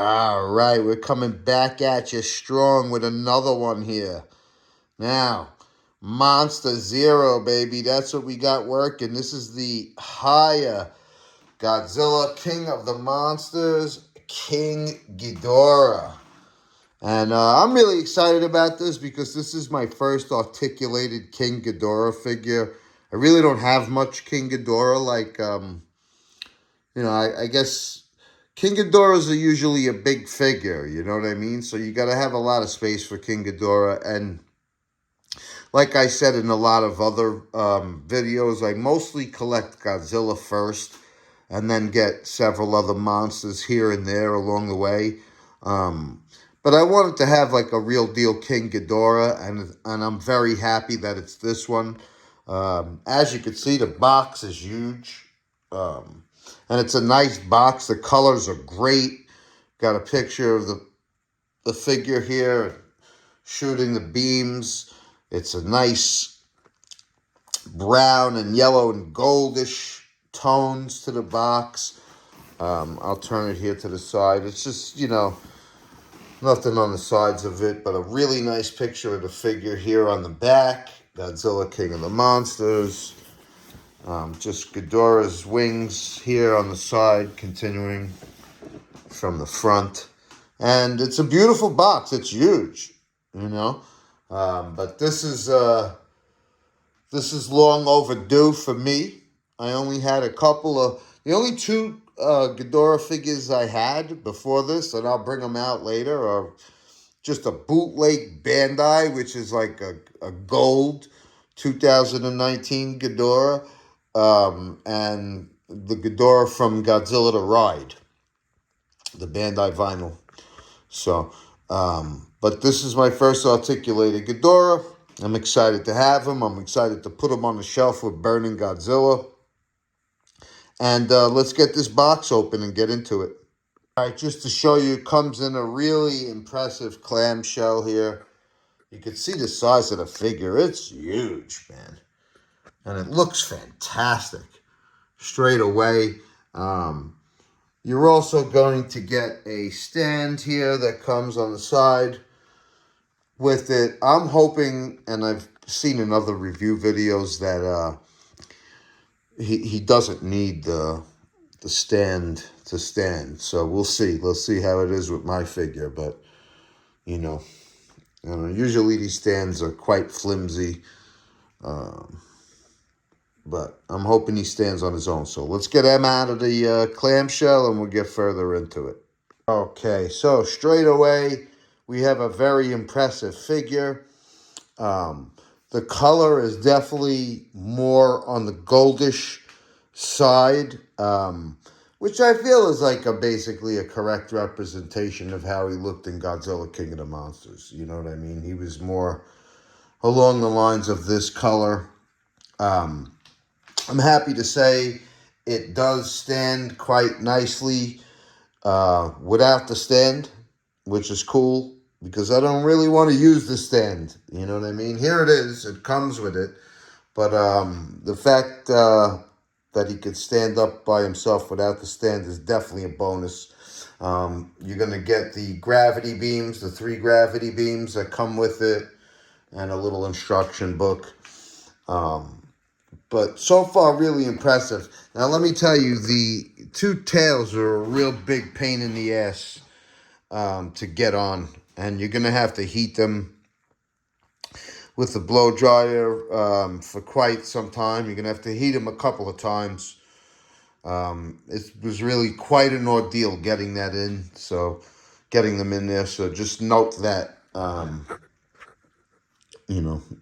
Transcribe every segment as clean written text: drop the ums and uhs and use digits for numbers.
All right, we're coming back at you strong with another one here. Now, Monster Zero, baby. That's what we got working. This is the Hiya Godzilla, King of the Monsters, King Ghidorah. And I'm really excited about this because this is my first articulated King Ghidorah figure. I really don't have much King Ghidorah. I guess King Ghidorahs are usually a big figure, you know what I mean? So you got to have a lot of space for King Ghidorah. And like I said in a lot of other videos, I mostly collect Godzilla first and then get several other monsters here and there along the way. But I wanted to have like a real deal King Ghidorah, and I'm very happy that it's this one. As you can see, the box is huge. And it's a nice box. The colors are great. Got a picture of the figure here shooting the beams. It's a nice brown and yellow and goldish tones to the box. I'll turn it here to the side. It's just, nothing on the sides of it, but a really nice picture of the figure here on the back. Godzilla, King of the Monsters. Just Ghidorah's wings here on the side, continuing from the front. And it's a beautiful box. It's huge, But this is long overdue for me. I only had the only two Ghidorah figures I had before this, and I'll bring them out later, are just a bootleg Bandai, which is like a gold 2019 Ghidorah, and the Ghidorah from Godzilla the Ride, the Bandai vinyl. So, but this is my first articulated Ghidorah. I'm excited to have him. I'm excited to put him on the shelf with Burning Godzilla. And let's get this box open and get into it. All right, just to show you, it comes in a really impressive clamshell here. You can see the size of the figure. It's huge, man. And it looks fantastic straight away. You're also going to get a stand here that comes on the side with it. I'm hoping, and I've seen in other review videos, that he doesn't need the stand to stand. So we'll see. Let's see how it is with my figure. But, usually these stands are quite flimsy. But I'm hoping he stands on his own. So let's get him out of the clamshell and we'll get further into it. Okay, so straight away, we have a very impressive figure. The color is definitely more on the goldish side, which I feel is like basically a correct representation of how he looked in Godzilla, King of the Monsters. You know what I mean? He was more along the lines of this color. I'm happy to say it does stand quite nicely without the stand, which is cool because I don't really want to use the stand. You know what I mean? Here it is. It comes with it. But the fact that he could stand up by himself without the stand is definitely a bonus. You're going to get the gravity beams, the 3 gravity beams that come with it, and a little instruction book. But so far, really impressive. Now, let me tell you, the 2 tails are a real big pain in the ass to get on. And you're going to have to heat them with the blow dryer for quite some time. You're going to have to heat them a couple of times. It was really quite an ordeal getting that in. So, getting them in there. So, just note that,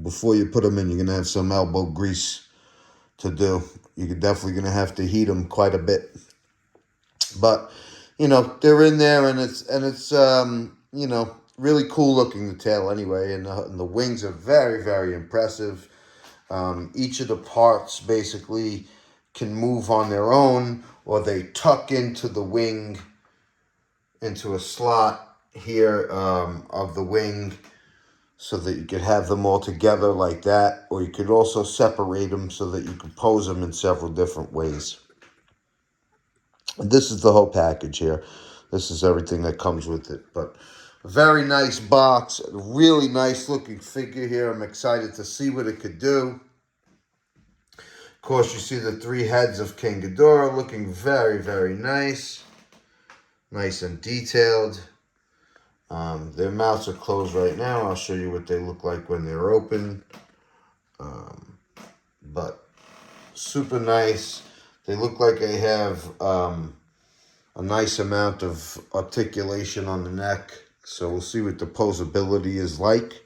before you put them in, you're going to have some elbow grease to do. You're definitely going to have to heat them quite a bit. But, they're in there and it's really cool looking, the tail anyway. And the wings are very, very impressive. Each of the parts basically can move on their own, or they tuck into the wing, into a slot here of the wing, so that you could have them all together like that, or you could also separate them so that you could pose them in several different ways. And this is the whole package here. This is everything that comes with it. But a very nice box. Really nice looking figure here. I'm excited to see what it could do. Of course, you see the 3 heads of King Ghidorah looking very, very nice. Nice and detailed. Their mouths are closed right now. I'll show you what they look like when they're open. But super nice. They look like they have a nice amount of articulation on the neck. So we'll see what the posability is like.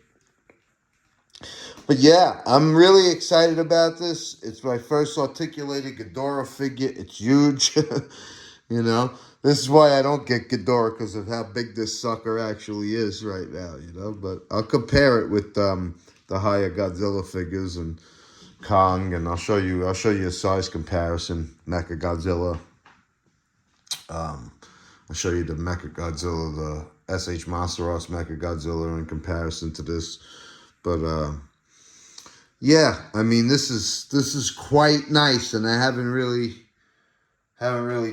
But yeah, I'm really excited about this. It's my first articulated Ghidorah figure. It's huge. You know, this is why I don't get Ghidorah, because of how big this sucker actually is right now, you know. But I'll compare it with the Hiya Godzilla figures and Kong, and I'll show you a size comparison. Mecha Godzilla. I'll show you the Mecha Godzilla, the SH Monsteros Mecha Godzilla in comparison to this. But yeah, I mean, this is quite nice, and I haven't really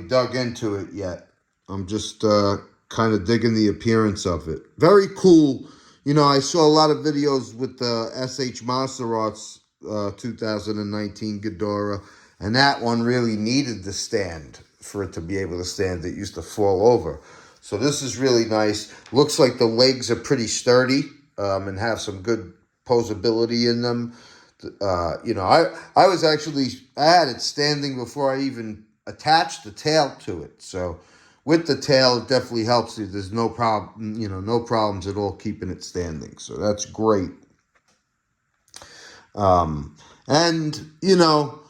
dug into it yet. I'm just kind of digging the appearance of it. Very cool. You know, I saw a lot of videos with the SH Monsteros 2019 Ghidorah, and that one really needed the stand for it to be able to stand. It used to fall over. So this is really nice. Looks like the legs are pretty sturdy and have some good posability in them. You know, I had it standing before I even attached the tail to it. So with the tail, it definitely helps you. There's no problem, you know, no problems at all keeping it standing. So that's great. And, you know,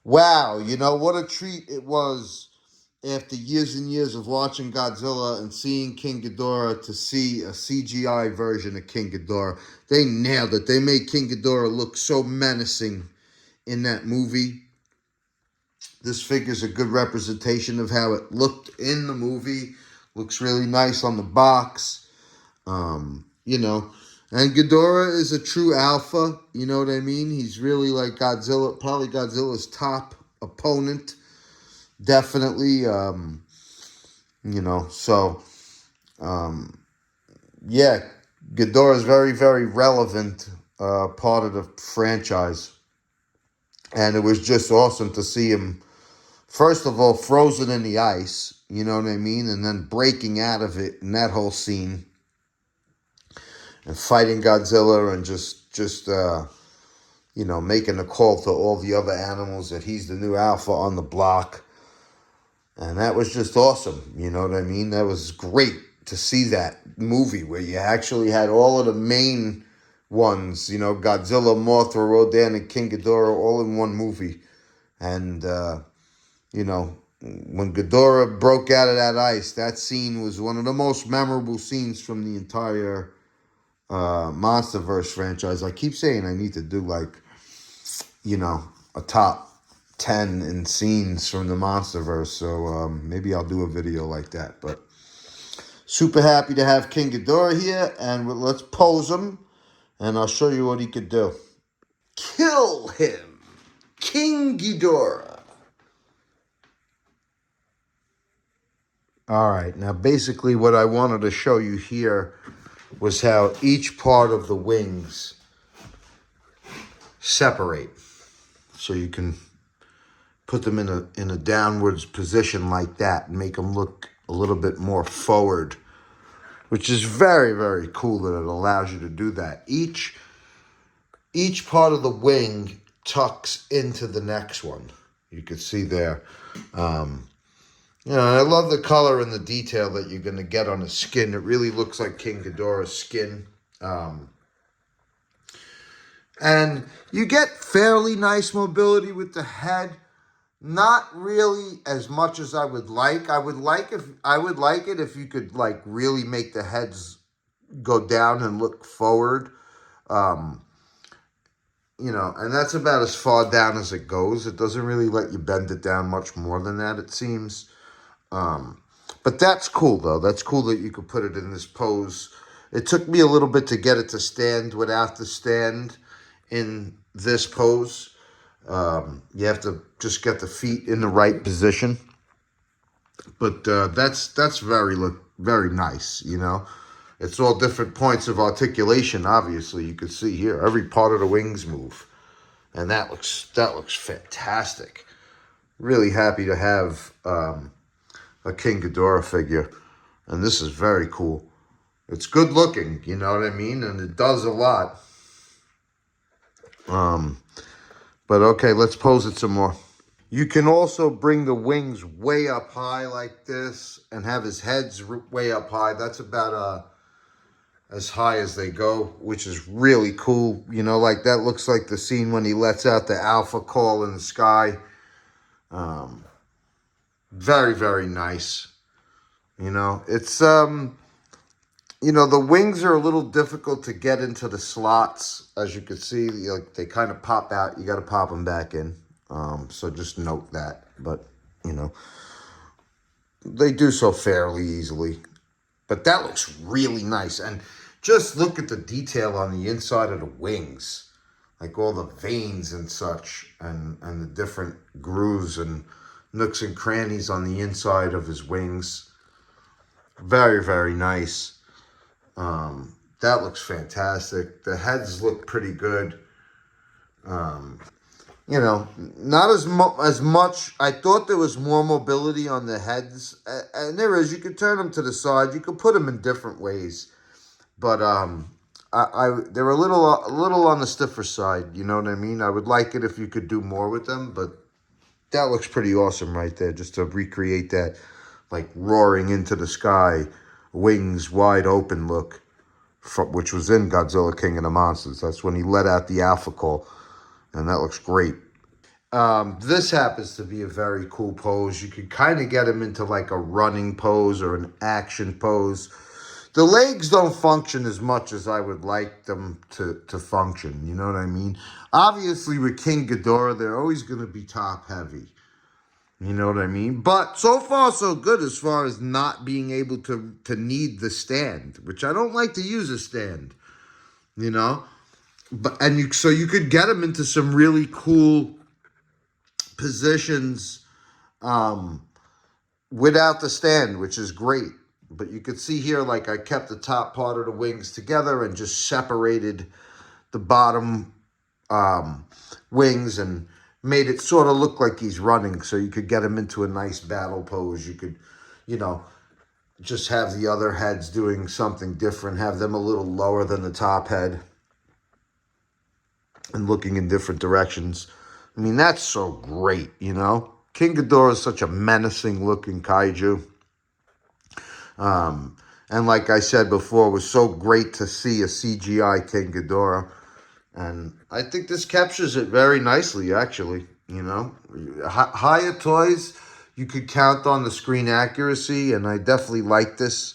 wow, you know, what a treat it was after years and years of watching Godzilla and seeing King Ghidorah to see a CGI version of King Ghidorah. They nailed it. They made King Ghidorah look so menacing in that movie. This figure's a good representation of how it looked in the movie. Looks really nice on the box. You know, and Ghidorah is a true alpha. You know what I mean? He's really like Godzilla, probably Godzilla's top opponent. Definitely. You know, so, yeah, Ghidorah is very, very relevant part of the franchise. And it was just awesome to see him, first of all, frozen in the ice, you know what I mean? And then breaking out of it in that whole scene. And fighting Godzilla and just you know, making a call to all the other animals that he's the new alpha on the block. And that was just awesome, you know what I mean? That was great to see that movie where you actually had all of the main ones, you know, Godzilla, Mothra, Rodan, and King Ghidorah all in one movie. And, you know, when Ghidorah broke out of that ice, that scene was one of the most memorable scenes from the entire MonsterVerse franchise. I keep saying I need to do, like, you know, a top 10 in scenes from the MonsterVerse. So maybe I'll do a video like that. But super happy to have King Ghidorah here. And let's pose him. And I'll show you what he could do. Kill him. King Ghidorah. All right. Now, basically what I wanted to show you here was how each part of the wings separate. So you can put them in a downwards position like that and make them look a little bit more forward, which is very, very cool that it allows you to do that. Each part of the wing tucks into the next one. You can see there. You know, I love the color and the detail that you're going to get on the skin. It really looks like King Ghidorah's skin. And you get fairly nice mobility with the head. Not really as much as I would like. I would like it if you could, like, really make the heads go down and look forward. You know, and that's about as far down as it goes. It doesn't really let you bend it down much more than that, it seems. But that's cool, though. That's cool that you could put it in this pose. It took me a little bit to get it to stand without the stand in this pose. You have to just get the feet in the right position. But that's very nice, you know. It's all different points of articulation. Obviously, you can see here every part of the wings move, and that looks fantastic. Really happy to have a King Ghidorah figure, and this is very cool. It's good looking, you know what I mean, and it does a lot. Um, but okay, let's pose it some more. You can also bring the wings way up high like this and have his heads way up high. That's about as high as they go, which is really cool. You know, like that looks like the scene when he lets out the alpha call in the sky. Um, very, very nice. You know, it's you know, the wings are a little difficult to get into the slots. As you can see, like they kind of pop out. You got to pop them back in. So just note that. But, you know, they do so fairly easily. But that looks really nice. And just look at the detail on the inside of the wings. Like all the veins and such. And the different grooves and nooks and crannies on the inside of his wings. Very, very nice. That looks fantastic. The heads look pretty good. You know, not as much. I thought there was more mobility on the heads, and there is. You could turn them to the side. You could put them in different ways, but they're a little on the stiffer side. You know what I mean? I would like it if you could do more with them, but that looks pretty awesome right there. Just to recreate that, like roaring into the sky, wings wide open look, which was in Godzilla King of the Monsters. That's when he let out the alpha call. And that looks great. This happens to be a very cool pose. You could kind of get him into like a running pose or an action pose. The legs don't function as much as I would like them to function. You know what I mean? Obviously, with King Ghidorah, they're always going to be top heavy. You know what I mean? But so far, so good as far as not being able to need the stand, which I don't like to use a stand, you know? So you could get him into some really cool positions without the stand, which is great. But you could see here, like I kept the top part of the wings together and just separated the bottom wings and made it sort of look like he's running. So you could get him into a nice battle pose. You could, you know, just have the other heads doing something different, have them a little lower than the top head and looking in different directions. I mean, that's so great, you know? King Ghidorah is such a menacing looking kaiju. And like I said before, it was so great to see a CGI King Ghidorah. And I think this captures it very nicely, actually. You know, Hiya toys, you could count on the screen accuracy, and I definitely like this.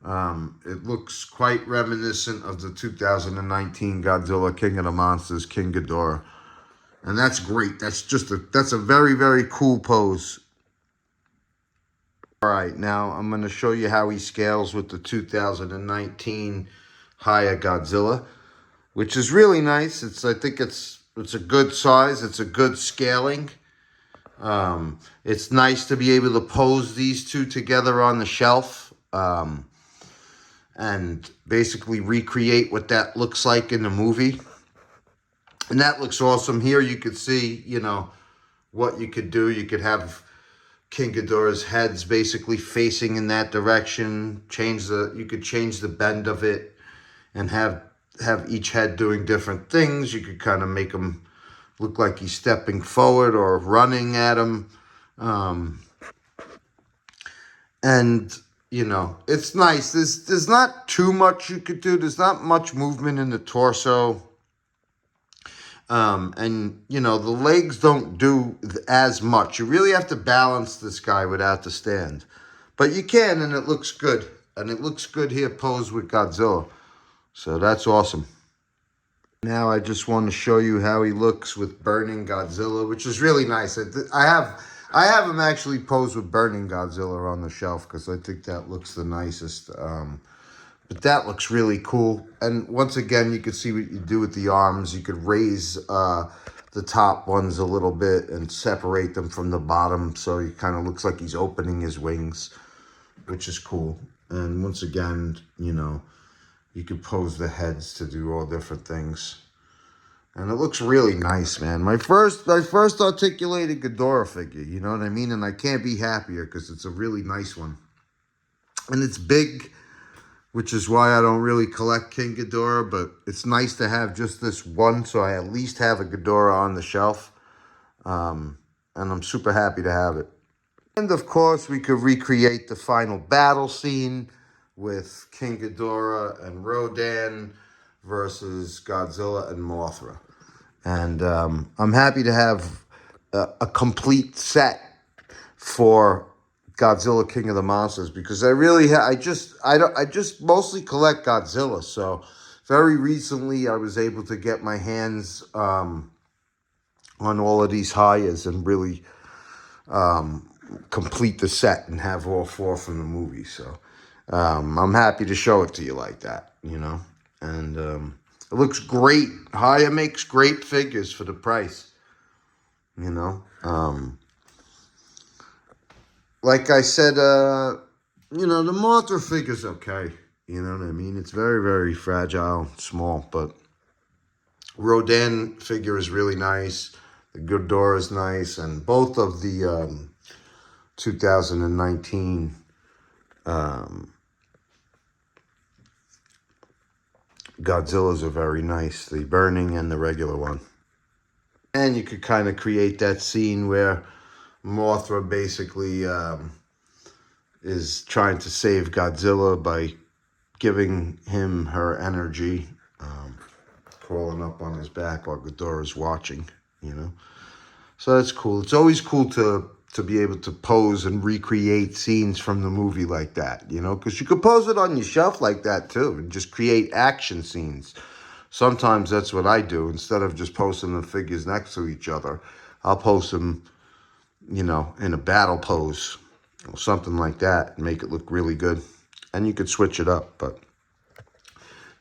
It looks quite reminiscent of the 2019 Godzilla King of the Monsters, King Ghidorah. And that's great. That's a very, very cool pose. All right, now I'm going to show you how he scales with the 2019 Hiya Godzilla, which is really nice. I think it's a good size. It's a good scaling. It's nice to be able to pose these two together on the shelf. And basically recreate what that looks like in the movie. And that looks awesome. Here you could see, you know, what you could do. You could have King Ghidorah's heads basically facing in that direction. You could change the bend of it and have each head doing different things. You could kind of make him look like he's stepping forward or running at him. And you know, it's nice. There's not too much you could do. There's not much movement in the torso. And, you know, the legs don't do as much. You really have to balance this guy without the stand. But you can, and it looks good. And it looks good here posed with Godzilla. So that's awesome. Now I just want to show you how he looks with Burning Godzilla, which is really nice. I have him actually posed with Burning Godzilla on the shelf because I think that looks the nicest. But that looks really cool. And once again, you can see what you do with the arms. You could raise the top ones a little bit and separate them from the bottom, so he kind of looks like he's opening his wings, which is cool. And once again, you know, you could pose the heads to do all different things. And it looks really nice, man. My first articulated Ghidorah figure, you know what I mean? And I can't be happier because it's a really nice one. And it's big, which is why I don't really collect King Ghidorah, but it's nice to have just this one, so I at least have a Ghidorah on the shelf. And I'm super happy to have it. And of course, we could recreate the final battle scene with King Ghidorah and Rodan versus Godzilla and Mothra. And I'm happy to have a complete set for Godzilla King of the Monsters, because I really I just mostly collect Godzilla. So very recently I was able to get my hands on all of these Hiyas and really complete the set and have all four from the movie. So I'm happy to show it to you like that, you know. And it looks great. Hiya makes great figures for the price, you know. Like I said, you know, the Mothra figure's okay. You know what I mean? It's very, very fragile, small, but Rodan figure is really nice. The Ghidorah is nice, and both of the 2019 Godzillas are very nice. The burning and the regular one. And you could kind of create that scene where Mothra basically is trying to save Godzilla by giving him her energy, crawling up on his back while Ghidorah's watching, you know. So that's cool. It's always cool to be able to pose and recreate scenes from the movie like that, you know, because you could pose it on your shelf like that too and just create action scenes. Sometimes that's what I do. Instead of just posting the figures next to each other, I'll post them, you know, in a battle pose or something like that and make it look really good. And you could switch it up, but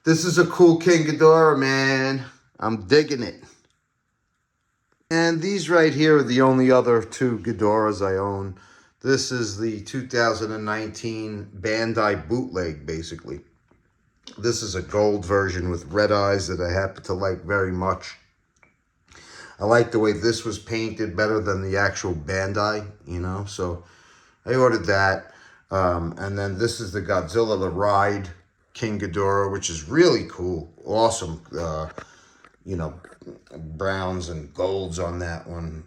this is a cool King Ghidorah, man. I'm digging it. And these right here are the only other two Ghidorahs I own. This is the 2019 Bandai bootleg, basically. This is a gold version with red eyes that I happen to like very much. I like the way this was painted better than the actual Bandai, you know, so I ordered that. And then this is the Godzilla The Ride King Ghidorah, which is really cool. Awesome, you know, browns and golds on that one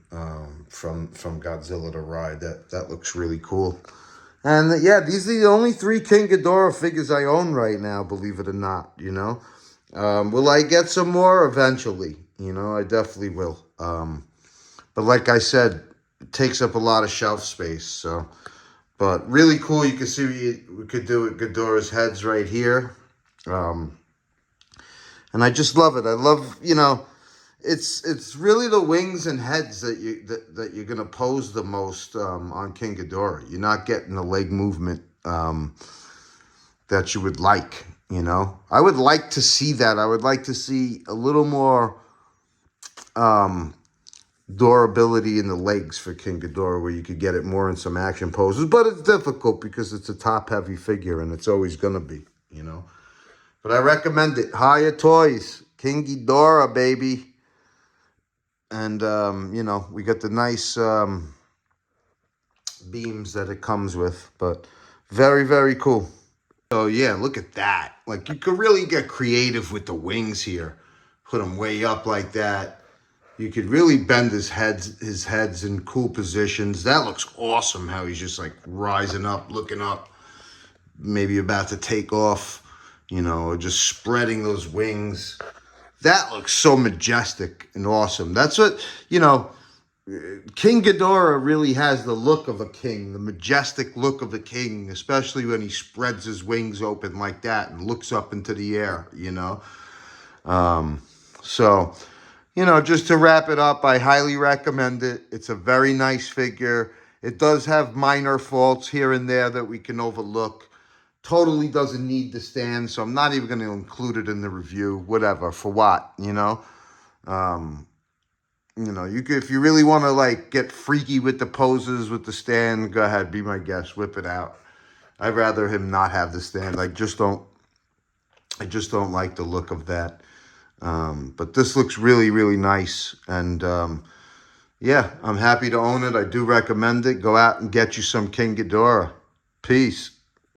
from Godzilla The Ride. That looks really cool. And yeah, these are the only three King Ghidorah figures I own right now, believe it or not, you know. Will I get some more? Eventually, you know, I definitely will. But like I said, it takes up a lot of shelf space, so. But really cool. You can see we could do it. Ghidorah's heads right here. And I just love it. I love, you know, it's really the wings and heads that you're gonna pose the most on King Ghidorah. You're not getting the leg movement that you would like. You know, I would like to see that. I would like to see a little more durability in the legs for King Ghidorah, where you could get it more in some action poses. But it's difficult because it's a top-heavy figure, and it's always gonna be. You know, but I recommend it. Hiya Toys, King Ghidorah, baby. And, you know, we got the nice beams that it comes with. But very, very cool. So, yeah, look at that. Like, you could really get creative with the wings here. Put them way up like that. You could really bend his heads in cool positions. That looks awesome, how he's just, like, rising up, looking up. Maybe about to take off, you know, just spreading those wings. That looks so majestic and awesome. That's what, you know, King Ghidorah really has the look of a king, the majestic look of a king, especially when he spreads his wings open like that and looks up into the air, you know. So, you know, just to wrap it up, I highly recommend it. It's a very nice figure. It does have minor faults here and there that we can overlook. Totally doesn't need the stand, so I'm not even going to include it in the review. Whatever, for what, you know? Um, you could, if you really want to like get freaky with the poses with the stand, go ahead, be my guest, whip it out. I'd rather him not have the stand. I just don't like the look of that. But this looks really, really nice. And yeah, I'm happy to own it. I do recommend it. Go out and get you some King Ghidorah. Peace.